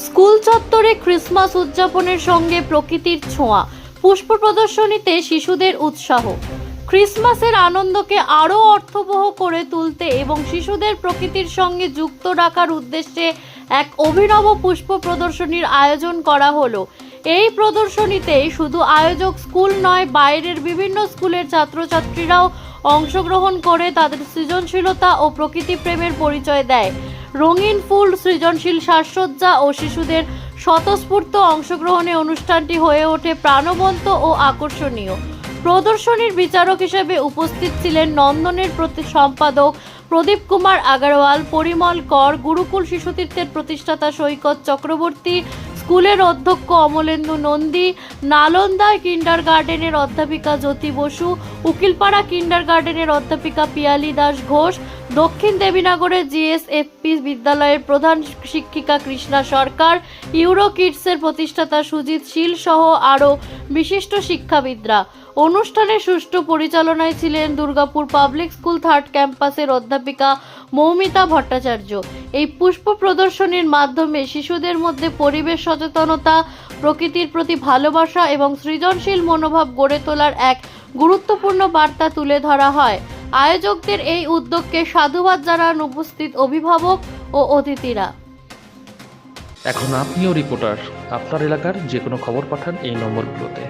School চত্বরে Christmas উদযাপনের সঙ্গে প্রকৃতির ছোঁয়া, পুষ্প প্রদর্শনীতে শিশুদের উৎসাহ। ক্রিসমাসের আনন্দকে আরও অর্থবহ করে তুলতে এবং শিশুদের প্রকৃতির সঙ্গে যুক্ত রাখার উদ্দেশ্যে এক অভিনব পুষ্প প্রদর্শনীর আয়োজন করা হলো। এই প্রদর্শনীতে শুধু আয়োজক স্কুল নয়, বাইরের বিভিন্ন স্কুলের ছাত্রছাত্রীরাও অংশগ্রহণ করে তাদের সৃজনশীলতা ও প্রকৃতি প্রেমের পরিচয় দেয়। রঙিন ফুল, সৃজনশীল সাজসজ্জা ও শিশুদের স্বতঃস্ফূর্ত অংশগ্রহণে অনুষ্ঠানটি হয়ে ওঠে প্রাণবন্ত ও আকর্ষণীয়। প্রদর্শনীর বিচারক হিসেবে উপস্থিত ছিলেন নন্দনের সম্পাদক প্রদীপ কুমার আগরওয়াল, পরিমল কর, গুরুকুল শিশুতীর্থের প্রতিষ্ঠাতা সৈকত চক্রবর্তী, স্কুলের অধ্যক্ষ অমলেন্দু নন্দী, নালন্দা কিন্ডারগার্ডেনের অধ্যাপিকা জ্যোতি বসু, উকিলপাড়া কিন্ডারগার্ডেনের অধ্যাপিকা পিয়ালি দাস ঘোষ, দক্ষিণ দেবীনগরের জিএসএফপি বিদ্যালয়ের প্রধান শিক্ষিকা কৃষ্ণা সরকার, ইউরো কিডসের প্রতিষ্ঠাতা সুজিত শীল সহ আরও বিশিষ্ট শিক্ষাবিদরা। অনুষ্ঠানের সুষ্ঠু পরিচালনায় ছিলেন দুর্গাপুর পাবলিক স্কুল 3rd ক্যাম্পাসের অধ্যাপিকা মৌমিতা ভট্টাচার্য। এই পুষ্প প্রদর্শনীর মাধ্যমে শিশুদের মধ্যে পরিবেশ সচেতনতা, প্রকৃতির প্রতি ভালোবাসা এবং সৃজনশীল মনোভাব গড়ে তোলার এক গুরুত্বপূর্ণ বার্তা তুলে ধরা হয়। আয়োজকদের এই উদ্যোগকে সাধুবাদ জানান উপস্থিত অভিভাবক ও অতিথিরা। এখন আপনিও রিপোর্টার, আপনার এলাকার যে কোনো খবর পাঠান এই নম্বরগুলোতে।